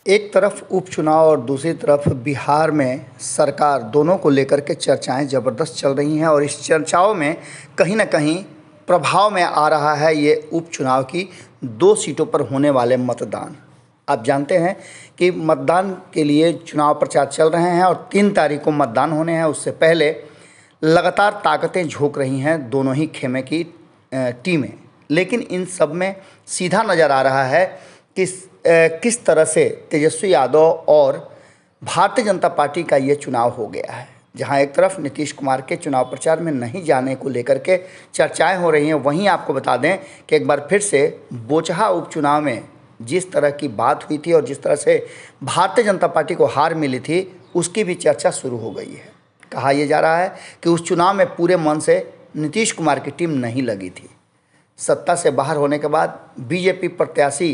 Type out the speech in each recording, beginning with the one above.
एक तरफ उपचुनाव और दूसरी तरफ बिहार में सरकार, दोनों को लेकर के चर्चाएं ज़बरदस्त चल रही हैं और इस चर्चाओं में कहीं ना कहीं प्रभाव में आ रहा है ये उपचुनाव की 2 सीटों पर होने वाले मतदान। आप जानते हैं कि मतदान के लिए चुनाव प्रचार चल रहे हैं और 3 तारीख को मतदान होने हैं। उससे पहले लगातार ताकतें झोंक रही हैं दोनों ही खेमे की टीमें, लेकिन इन सब में सीधा नज़र आ रहा है कि किस तरह से तेजस्वी यादव और भारतीय जनता पार्टी का ये चुनाव हो गया है। जहां एक तरफ नीतीश कुमार के चुनाव प्रचार में नहीं जाने को लेकर के चर्चाएं हो रही हैं, वहीं आपको बता दें कि एक बार फिर से बोचहा उपचुनाव में जिस तरह की बात हुई थी और जिस तरह से भारतीय जनता पार्टी को हार मिली थी, उसकी भी चर्चा शुरू हो गई है। कहा यह जा रहा है कि उस चुनाव में पूरे मन से नीतीश कुमार की टीम नहीं लगी थी। सत्ता से बाहर होने के बाद बीजेपी प्रत्याशी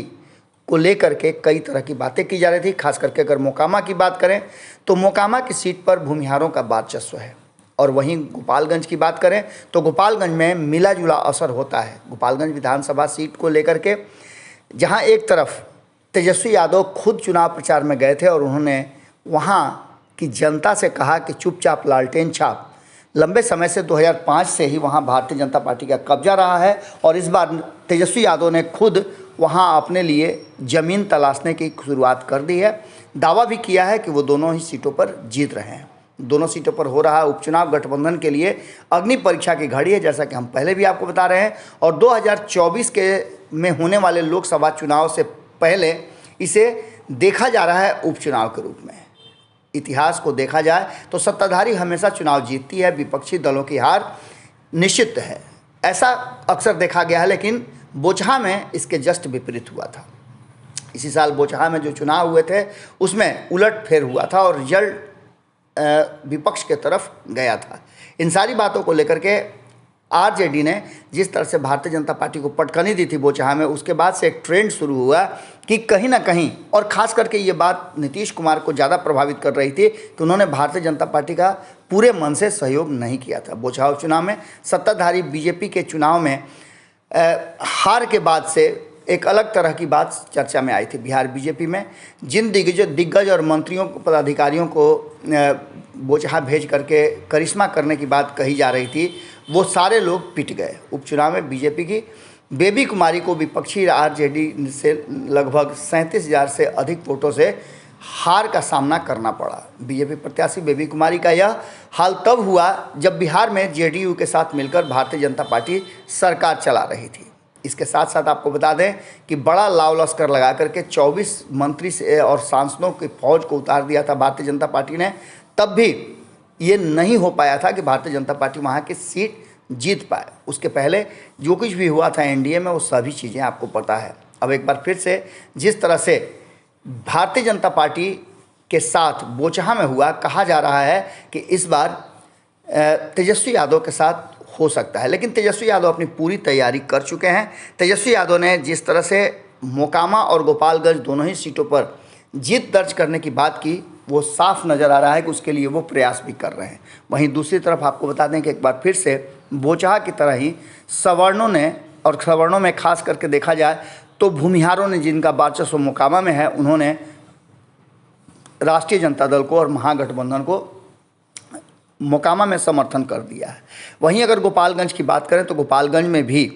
को लेकर के कई तरह की बातें की जा रही थी। खास करके अगर मोकामा की बात करें तो मोकामा की सीट पर भूमिहारों का वर्चस्व है, और वहीं गोपालगंज की बात करें तो गोपालगंज में मिला जुला असर होता है। गोपालगंज विधानसभा सीट को लेकर के जहां एक तरफ तेजस्वी यादव खुद चुनाव प्रचार में गए थे और उन्होंने वहां की जनता से कहा कि चुपचाप लालटेन छाप। लंबे समय से 2005 से ही वहां भारतीय जनता पार्टी का कब्जा रहा है और इस बार तेजस्वी यादव ने खुद वहां अपने लिए ज़मीन तलाशने की शुरुआत कर दी है। दावा भी किया है कि वो दोनों ही सीटों पर जीत रहे हैं। दोनों सीटों पर हो रहा उपचुनाव गठबंधन के लिए अग्नि परीक्षा की घड़ी है, जैसा कि हम पहले भी आपको बता रहे हैं। और 2024 में होने वाले लोकसभा चुनाव से पहले इसे देखा जा रहा है उपचुनाव के रूप में। इतिहास को देखा जाए तो सत्ताधारी हमेशा चुनाव जीतती है, विपक्षी दलों की हार निश्चित है, ऐसा अक्सर देखा गया है। लेकिन बोचहा में इसके जस्ट विपरीत हुआ था। इसी साल बोचहा में जो चुनाव हुए थे उसमें उलटफेर हुआ था और रिजल्ट विपक्ष के तरफ गया था। इन सारी बातों को लेकर के आरजेडी ने जिस तरह से भारतीय जनता पार्टी को पटखनी दी थी बोचहा में, उसके बाद से एक ट्रेंड शुरू हुआ कि कहीं ना कहीं, और ख़ास करके ये बात नीतीश कुमार को ज़्यादा प्रभावित कर रही थी कि उन्होंने भारतीय जनता पार्टी का पूरे मन से सहयोग नहीं किया था। बोचहा उपचुनाव में सत्ताधारी बीजेपी के चुनाव में हार के बाद से एक अलग तरह की बात चर्चा में आई थी। बिहार बीजेपी में जिन दिग्गज और मंत्रियों पदाधिकारियों को बोचहा भेज करके करिश्मा करने की बात कही जा रही थी, वो सारे लोग पिट गए। उपचुनाव में बीजेपी की बेबी कुमारी को विपक्षी आरजेडी से लगभग 37,000 से अधिक वोटों से हार का सामना करना पड़ा। बीजेपी प्रत्याशी बेबी कुमारी का यह हाल तब हुआ जब बिहार में जेडीयू के साथ मिलकर भारतीय जनता पार्टी सरकार चला रही थी। इसके साथ साथ आपको बता दें कि बड़ा लाव लश्कर लगा करके 24 मंत्री से और सांसदों की फौज को उतार दिया था भारतीय जनता पार्टी ने। तब भी ये नहीं हो पाया था कि भारतीय जनता पार्टी वहाँ की सीट जीत पाए। उसके पहले जो कुछ भी हुआ था एनडीए में, वो सभी चीज़ें आपको पता है। अब एक बार फिर से जिस तरह से भारतीय जनता पार्टी के साथ बोचहा में हुआ, कहा जा रहा है कि इस बार तेजस्वी यादव के साथ हो सकता है। लेकिन तेजस्वी यादव अपनी पूरी तैयारी कर चुके हैं। तेजस्वी यादव ने जिस तरह से मोकामा और गोपालगंज दोनों ही सीटों पर जीत दर्ज करने की बात की, वो साफ नज़र आ रहा है कि उसके लिए वो प्रयास भी कर रहे हैं। वहीं दूसरी तरफ आपको बता दें कि एक बार फिर से बोचहा की तरह ही सवर्णों ने, और सवर्णों में खास करके देखा जाए तो भूमिहारों ने, जिनका वर्चस्व मोकामा में है, उन्होंने राष्ट्रीय जनता दल को और महागठबंधन को मोकामा में समर्थन कर दिया है। वहीं अगर गोपालगंज की बात करें तो गोपालगंज में भी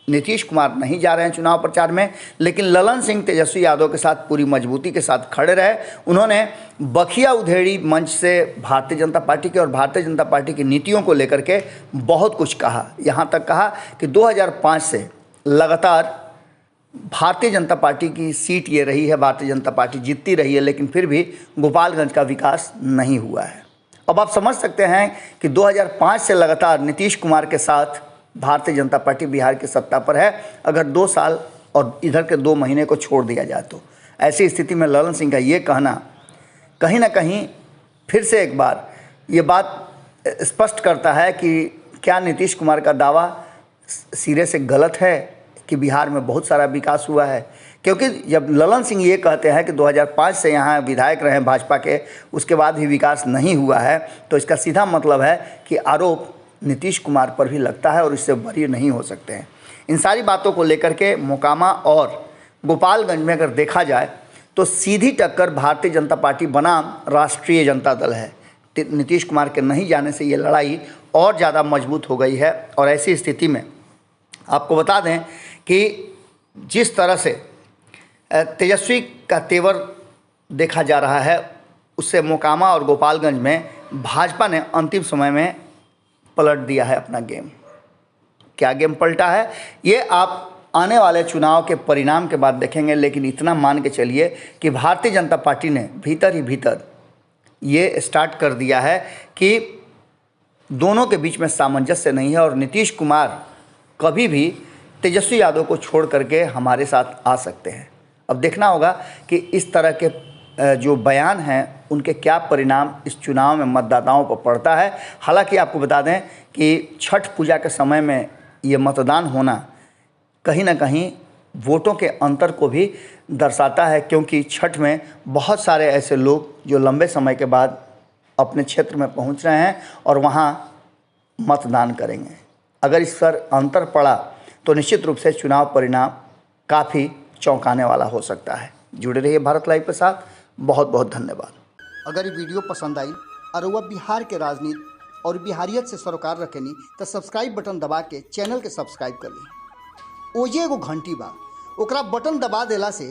नीतीश कुमार नहीं जा रहे हैं चुनाव प्रचार में, लेकिन ललन सिंह तेजस्वी यादव के साथ पूरी मजबूती के साथ खड़े रहे। उन्होंने बखिया उधेड़ी मंच से भारतीय जनता पार्टी के और भारतीय जनता पार्टी की नीतियों को लेकर के बहुत कुछ कहा। यहाँ तक कहा कि 2005 से लगातार भारतीय जनता पार्टी की सीट ये रही है, भारतीय जनता पार्टी जीतती रही है, लेकिन फिर भी गोपालगंज का विकास नहीं हुआ है। अब आप समझ सकते हैं कि 2005 से लगातार नीतीश कुमार के साथ भारतीय जनता पार्टी बिहार की सत्ता पर है। अगर 2 साल और इधर के 2 महीने को छोड़ दिया जाए तो ऐसी स्थिति में ललन सिंह का ये कहना कहीं ना कहीं फिर से एक बार ये बात स्पष्ट करता है कि क्या नीतीश कुमार का दावा सिरे से गलत है कि बिहार में बहुत सारा विकास हुआ है। क्योंकि जब ललन सिंह ये कहते हैं कि 2005 से यहाँ विधायक रहे भाजपा के, उसके बाद भी विकास नहीं हुआ है, तो इसका सीधा मतलब है कि आरोप नीतीश कुमार पर भी लगता है और इससे बरी नहीं हो सकते हैं। इन सारी बातों को लेकर के मोकामा और गोपालगंज में अगर देखा जाए तो सीधी टक्कर भारतीय जनता पार्टी बनाम राष्ट्रीय जनता दल है। नीतीश कुमार के नहीं जाने से ये लड़ाई और ज़्यादा मजबूत हो गई है। और ऐसी स्थिति में आपको बता दें कि जिस तरह से तेजस्वी का तेवर देखा जा रहा है, उससे मोकामा और गोपालगंज में भाजपा ने अंतिम समय में पलट दिया है अपना गेम। क्या गेम पलटा है ये आप आने वाले चुनाव के परिणाम के बाद देखेंगे, लेकिन इतना मान के चलिए कि भारतीय जनता पार्टी ने भीतर ही भीतर ये स्टार्ट कर दिया है कि दोनों के बीच में सामंजस्य नहीं है और नीतीश कुमार कभी भी तेजस्वी यादव को छोड़ करके हमारे साथ आ सकते हैं। अब देखना होगा कि इस तरह के जो बयान हैं उनके क्या परिणाम इस चुनाव में मतदाताओं पर पड़ता है। हालांकि आपको बता दें कि छठ पूजा के समय में ये मतदान होना कहीं ना कहीं वोटों के अंतर को भी दर्शाता है, क्योंकि छठ में बहुत सारे ऐसे लोग जो लंबे समय के बाद अपने क्षेत्र में पहुंच रहे हैं और वहां मतदान करेंगे। अगर इस पर अंतर पड़ा तो निश्चित रूप से चुनाव परिणाम काफ़ी चौंकाने वाला हो सकता है। जुड़े रहिए भारत लाइव के साथ। बहुत बहुत धन्यवाद। अगर ये वीडियो पसंद आई और वह बिहार के राजनीति और बिहारियत से सरोकार रखेनी तो सब्सक्राइब बटन दबा के चैनल के सब्सक्राइब कर ली। ओजे एगो घंटी बा, ओकरा बटन दबा देला से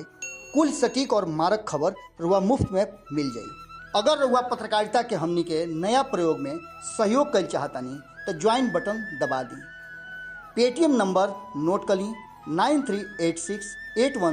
कुल सटीक और मारक खबर रुआ मुफ्त में मिल जाई। अगर रुआ पत्रकारिता के हमनी के नया प्रयोग में सहयोग कर चाहतानी तो ज्वाइन बटन दबा दी। पेटीएम नंबर नोट कर ली 938681